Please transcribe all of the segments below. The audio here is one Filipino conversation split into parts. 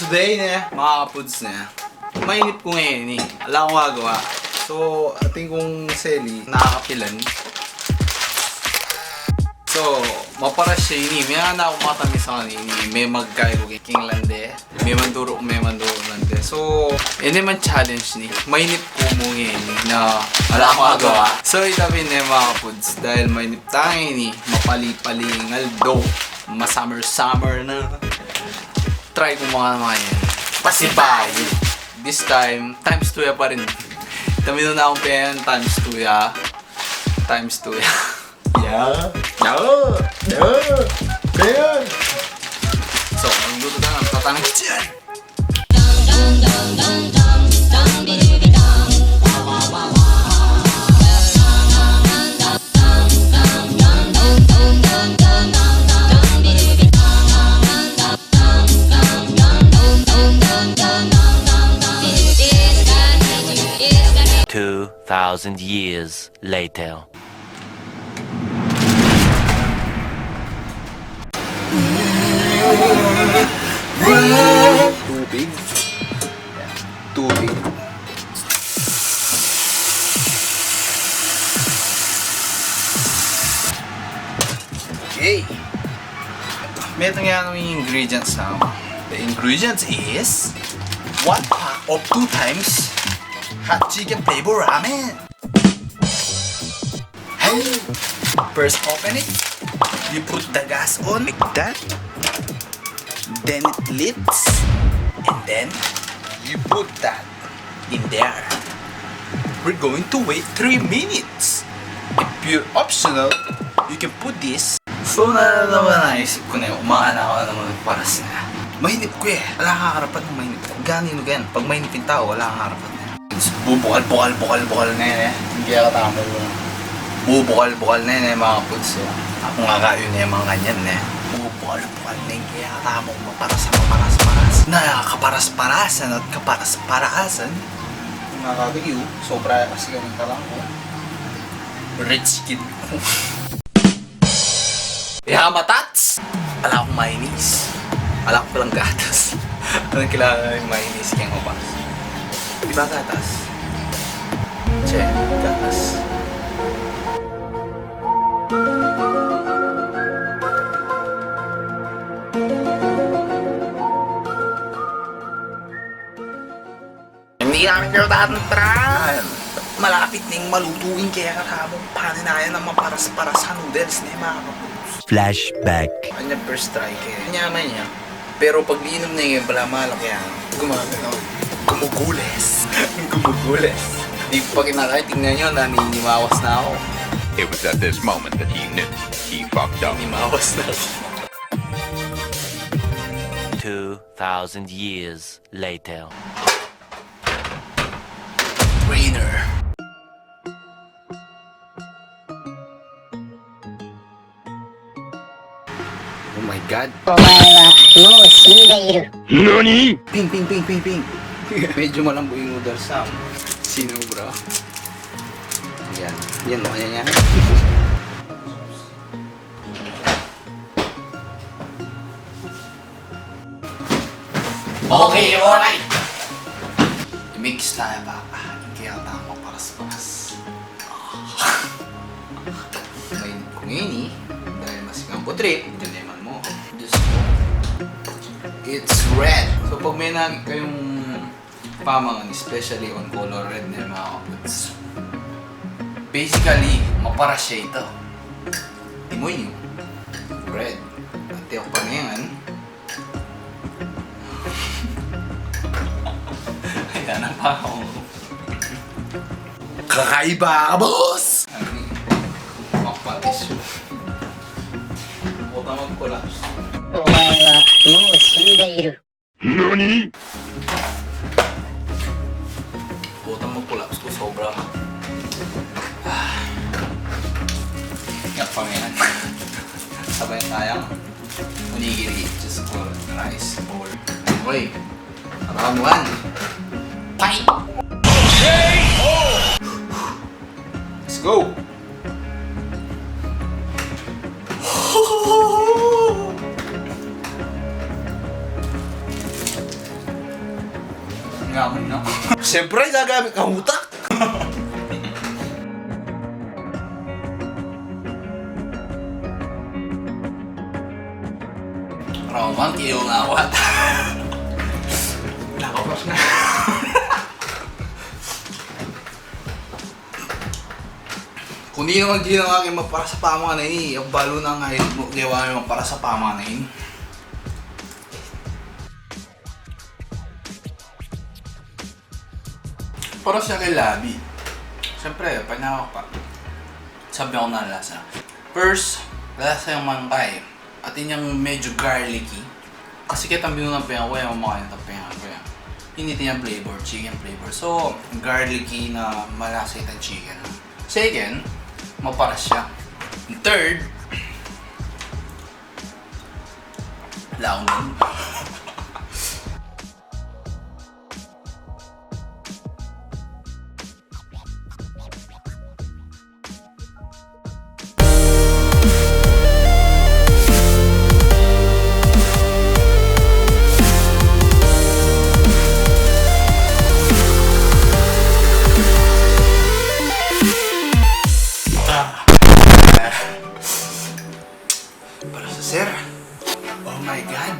today mga kapuds mainip ko ngayon Wala akong magawa. So, ating kong Selly, nakakapilan. So, maparas siya may na akong matamis sa kanina may magkayo king lande, may manduro lande. So, yun naman challenge mainip ko mo ngayon na wala akong magawa. So, itabi mga kapuds, dahil mainip tayo mapali-paling aldo, summer na. Try ko mga naman yan. Pasibay. This time, times 2 pa rin. Tamino na akong pen, times 2 Times 2 Yeah. So, magluto na ng tatanang kitchen. Thousand years later. Tubig. Okay. May itong yung ingredients now. The ingredients is 1 pack of 2 times hot chicken flavor ramen. Hey! First open it. You put the gas on like that. Then it lids. And then you put that in there. We're going to wait 3 minutes. If you're optional, you can put this. So naisip ko na umaana ako naman para sa mainip ko Wala kang harapan ng mainip. Ganino gan. Pag mainipin tao, wala kang harapan. Bubukal na yan Hindi ako tama yun. Bubukal na yan mga kapuds. Ako nga kayo na yung mga ganyan Bubukal na yan. Kaya tama ko maparas. Nakakaparas-parasan at kaparas-parasan. Mga kagayo, sobra kasi ganun ka lang Rich kid ko. Matats! Wala akong mainis. Wala akong palang gatas. Anong kailangan yung mainis kaya mapas? Diba gatas? Che, gatas. Hindi namin kayo tatantran. Malapit na yung malutuin kaya kakamong paninayan ng maparas-paras sa noodles na yung mga kapos. Flashback. Kanya first try kaya nyaman niya. Pero pag liinom na yung pala malaki gumagano. Gumugules. Di pa kinakain, tingnan nyo, naninimawas na ako. It was at this moment that he knew he fucked up. Naninimawas na ako. 2,000 years later. Trainer. Oh my god. NANI?! Ping. Medyo malambo yung noodles na. Sino bro? Yan mo kanya yan. Okay, alright! I-mix tayo baka. Kaya tama paras-paras. Mainit ko ngayon dahil masigang putrip. Dineman mo. Diyos ko. It's red. So pag may naging kayong pamangan, especially on color red na mga kapuds, basically, maparas siya ito. Timoy nyo. Red. At yung pangayan. Ayan na pa ako. Kakaiba ka, boss! Makpatis yun. Huwag na mag-collapse. NANI?! Butang mag-collapse ko sobra. Yan pa ngayon. Sabay sayang. Onigiri, just for rice bowl. Okay. Round 1. Fight! Let's go! yaman na. Siyempre, gagamit ka utak. Roman, iyo nga wat. Nakapos na. Kung di naman ginawa kayo magpara sa pamanayin, ang balo na nga yun, gawa kayo magpara sa pamanayin. Para siya kay Labi. Siyempre, panawak pa. Sabi ako na lasa. First, lasa yung mangkay. At yun yung medyo garlicky. Kasi kitang binunampihan ko yung mga natapihan ko yan. Hindi yung flavor, chicken flavor. So, garlicky na malasa yung chicken. Second, maparas siya. Third, launin. Para sa sir. Oh my God.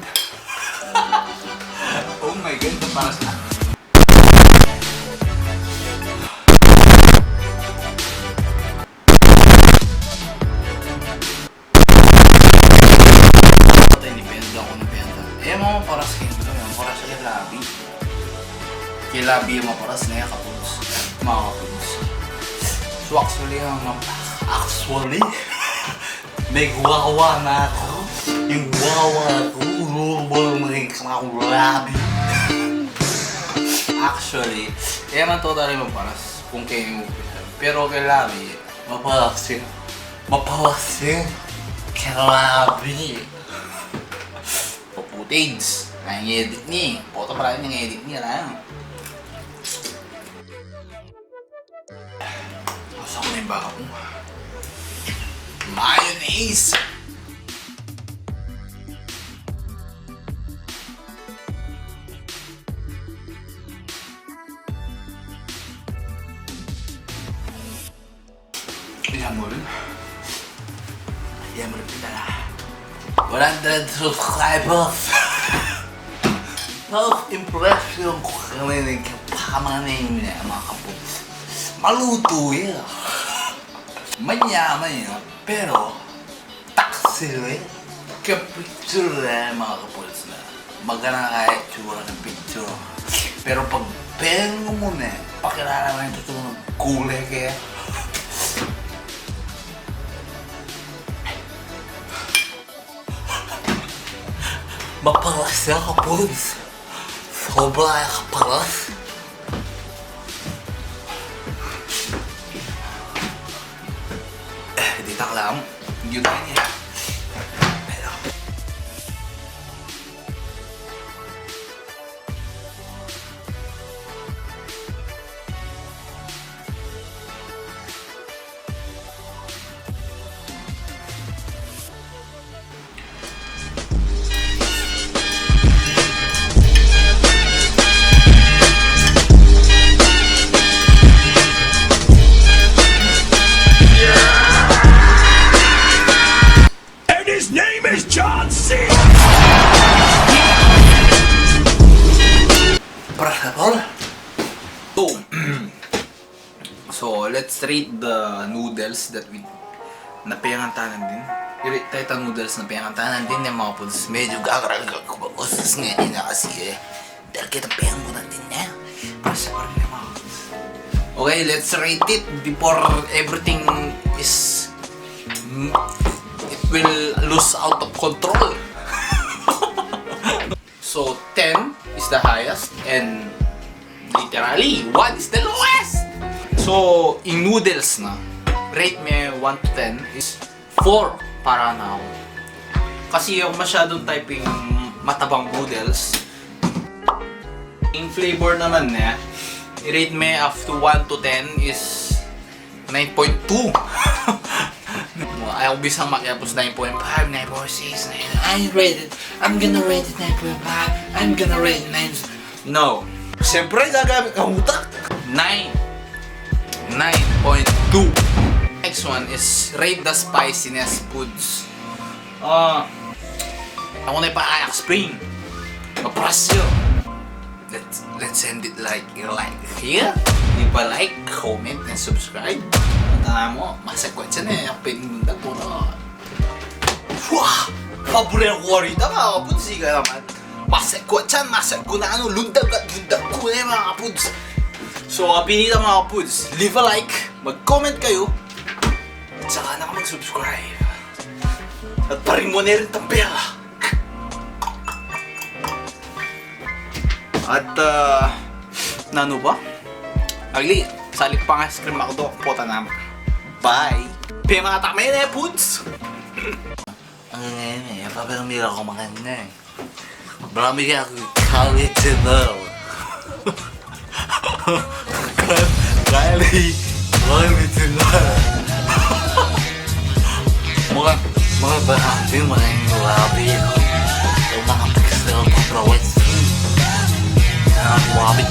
Oh my God, ito para sa... Ito, nipenda ako, nipenda. Eh, mga paras kayo ito. Yung paras kay Labi. Kay Labi yung mga paras na yung kapulos. Mga kapulos. So, actually, may gawa na ako. Yung gawa ko, actually, man totally maparas kung kayo yung upisan. Pero kay Labi, maparas siya. Maparas siya. Kay Labi. Paputigs. Ang edit niya. Poto parang yung edit niya lang. Asa ko na yung baka ko? Mayonnaise! Ayan mo rin. Ayan mo rin pintala. 100 subscribers! Self-impression ko kami ng kapamanin niya mga kapos. Maluto yan. Manyaman yun. Pero, taksil eh. Kapicture eh, mga kapulis na. Magana kahit tsura ng picture. Pero pag pengo mo na, pakilala mo yung totoo ng kulay kaya. Mapalas siya kapulis. Sobra kapalas. Tao lắm, nhiều tay nha. Đây đâu. So, let's rate the noodles that we napiyangantanan din. I-rate tayo itang noodles na piyangantanan din yung mga puls. Medyo gagaragag ko ba? Usas ngayon na kasi eh. Dahil kita piyangunan din niya. Para sa parang yung mga puls. Okay, let's rate it before everything is... it will lose out of control. So, 10 is the highest and literally 1 is the lowest. So, in noodles na, rate me 1 to 10 is 4 para na ako. Kasi yung masyadong typing matabang noodles. In flavor naman na, i-rate me up to 1 to 10 is 9.2. Ayaw bisang makiapos 9.5, 9.6, 9. I'm gonna rate it 9.5. I'm gonna rate it 9. No. Siyempre, gagamit ang utak. 9.2. Next one is rate the spiciness foods. Ako na ipa-ayak spring. Maprasyo. Let's send it like here. Di ba like, comment, and subscribe. Tanda mo, masakwat siya na eh. Ang pinundag po na. Wah! Paborito ko rito mga kapuds. Ika naman. Masakwat siya, masakwa na ano. Lundag at lundag ko na mga kapuds. So, pinita mga kapuds. Leave a like, mag-comment kayo. At saka na mag-subscribe. At paring mo na rin ang pera. At, nano ba? Agli, salik pa nga scream ako doon. Puta naman. Bye! Pay mga tamay na puds! Ang ngayon eh, papalamira ako maganda eh. Marami kaya ako kalitinaw. Kalitinaw. Mga bahagi, mga labi ko. Yung mga pixel pa prawets. Mga wabit.